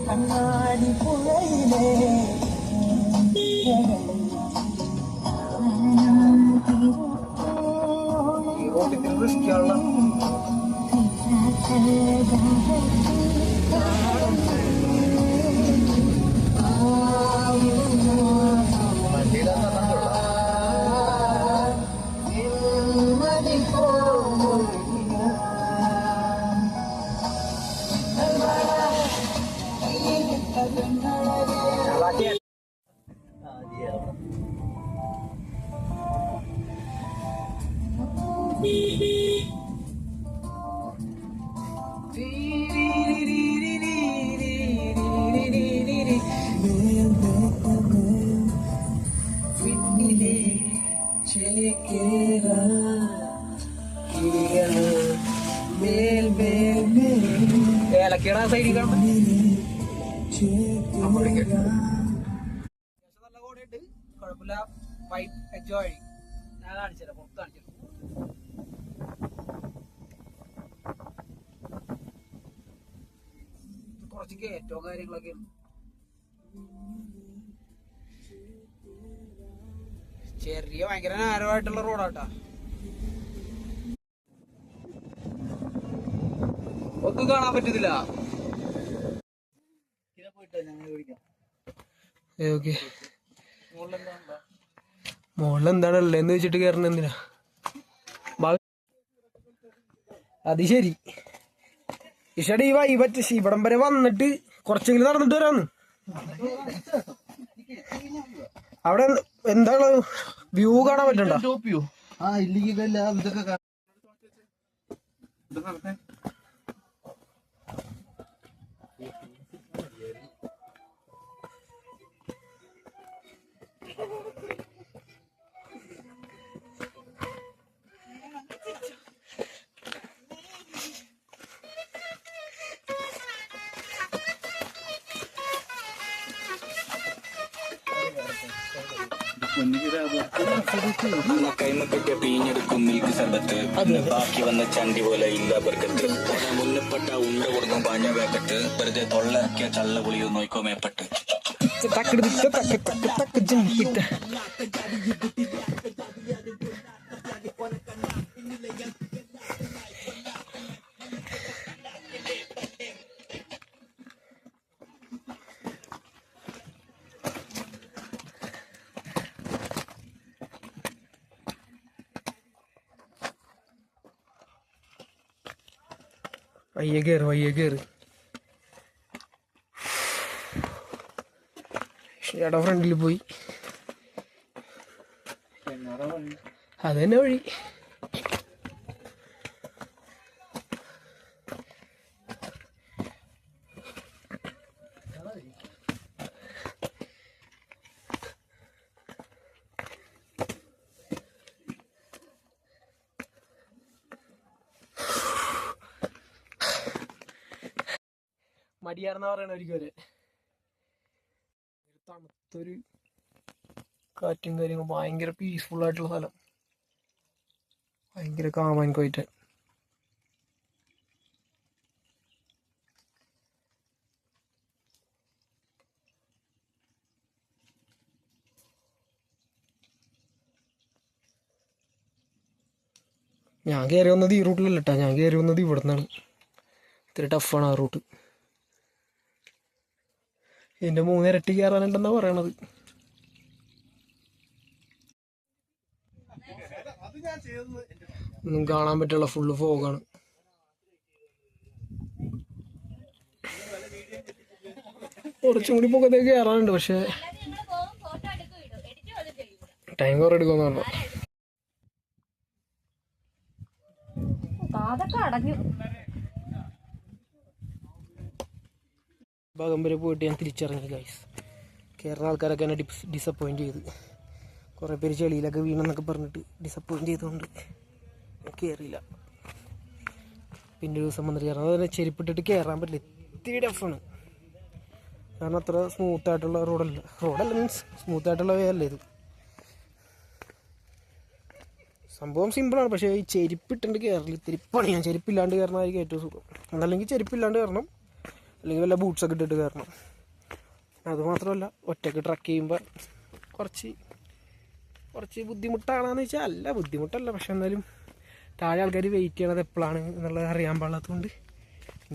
കണ്ണാടി പുഴയിലെ റിസ്ക്കുള്ള ഏലക്കയുടെ സൈഡിൽ കാണും നല്ല കോടയുണ്ട്, കുഴപ്പമില്ല. പൈപ്പ് എൻജോയ് ഞാൻ കാണിച്ചുതരാം, പുറത്ത് കാണിച്ചു. കുറച്ച് കയറ്റവും കാര്യങ്ങളൊക്കെയാണ്. ചെറിയ ഭയങ്കര നാരമായിട്ടുള്ള റോഡാട്ടാ. ഒന്നും കാണാൻ പറ്റുന്നില്ല. മോളിൽ എന്താണ് ഉള്ളതെന്ന് വെച്ചിട്ട് കയറണ എന്തിനാ? അത് ശരി. ഇഷടി ഈ പറ്റ ഇവിടം വരെ വന്നിട്ട് കുറച്ചെങ്കിലും നടന്നിട്ട് വരാന്ന്. അവിടെ എന്താണ് വ്യൂ കാണാൻ പറ്റണ്ട? കൈമക്കിട്ട് പിഴിഞ്ഞെടുക്കും മിൽക്ക് സർബത്ത്, ബാക്കി വന്ന ചണ്ടി പോലെ ഇല്ല ബർക്കത്ത്. മുന്നപ്പെട്ട ഉണ്ട കൊടുക്കും പാഞ്ഞ വേക്കത്ത്, വെറുതെ തൊള്ളക്കിയ ചള്ള പുളിയോ നോക്കോ മേപ്പട്ട്. വയ്യ കേറ്. ചേട്ടാ ഫ്രണ്ടിൽ പോയി. അതന്നെ വഴി. മടിയാർന്ന പറയണ ഒരിക്കലും തണുത്തൊരു കാറ്റും കാര്യങ്ങളും, ഭയങ്കര പീസ്ഫുൾ ആയിട്ടുള്ള സ്ഥലം, ഭയങ്കര കാമാൻ കോയിട്ട്. ഞാൻ കയറി വന്നത് ഈ റൂട്ടിലല്ല കേട്ടോ, ഞാൻ കയറി വന്നത് ഇവിടെ നിന്നാണ്. ഇത്തിരി ടഫാണ് ആ റൂട്ട്. ഇതിൻ്റെ 3 ഇരട്ടി കയറാനുണ്ടെന്നാണ് പറയണത്. ഒന്നും കാണാൻ പറ്റുള്ള, ഫുള്ള് ഫോഗാണ്. കുറച്ചും കൂടി പൊക്കത്തേക്ക് കയറാനുണ്ട്, പക്ഷെ ടൈം കുറേ എടുക്കുമെന്ന് പറഞ്ഞു. ഭാഗം വരെ പോയിട്ട് ഞാൻ തിരിച്ചിറങ്ങി ഗൈസ്. കയറുന്ന ആൾക്കാരൊക്കെ എന്നെ ഡിസപ്പോയിൻറ്റ് ചെയ്ത്. കുറേ പേര് ചെളിയിലൊക്കെ വീണെന്നൊക്കെ പറഞ്ഞിട്ട് ഡിസപ്പോയിൻറ്റ് ചെയ്തുകൊണ്ട് കയറിയില്ല. പിന്നെ ഒരു ദിവസം വന്നിട്ട് കയറണം. അതുപോലെ ചെരുപ്പിട്ടിട്ട് കയറാൻ പറ്റില്ല, ഇത്തിരി ടഫാണ്. കാരണം അത്ര സ്മൂത്തായിട്ടുള്ള റോഡല്ല മീൻസ് സ്മൂത്തായിട്ടുള്ള വേ അല്ല ഇത്. സംഭവം സിമ്പിളാണ്, പക്ഷേ ഈ ചെരുപ്പിട്ടുണ്ട് കയറില്ല ഇത്തിരി പണിയാണ്. ചെരുപ്പില്ലാണ്ട് കയറണമായിരിക്കും ഏറ്റവും സുഖം. എന്നല്ലെങ്കിൽ ചെരുപ്പില്ലാണ്ട് കയറണം, അല്ലെങ്കിൽ വല്ല ബൂട്ട്സൊക്കെ ഇട്ടിട്ട് കയറണം. അതുമാത്രമല്ല ഒറ്റയ്ക്ക് ട്രക്ക് ചെയ്യുമ്പോൾ കുറച്ച് ബുദ്ധിമുട്ടാണെന്ന് വെച്ചാൽ അല്ല, ബുദ്ധിമുട്ടല്ല. പക്ഷെ എന്നാലും താഴെ ആൾക്കാർ വെയിറ്റ് ചെയ്യണത് എപ്പോഴാണ് എന്നുള്ളത് അറിയാൻ പാടില്ലാത്തതുകൊണ്ട്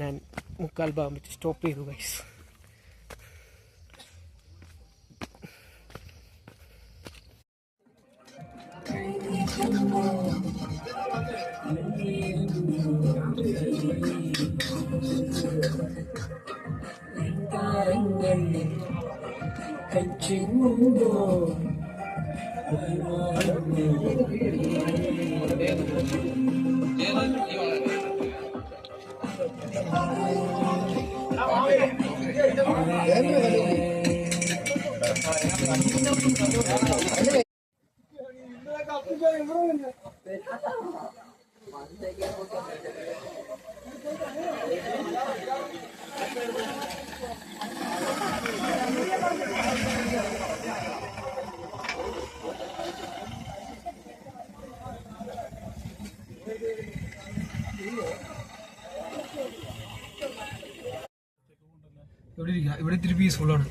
ഞാൻ 3/4 ഭാഗം വെച്ച് സ്റ്റോപ്പ് ചെയ്തു ഗൈസ്. ഇവിടെ ഇത്തിരി പീസ്ഫുള്ളാണ്.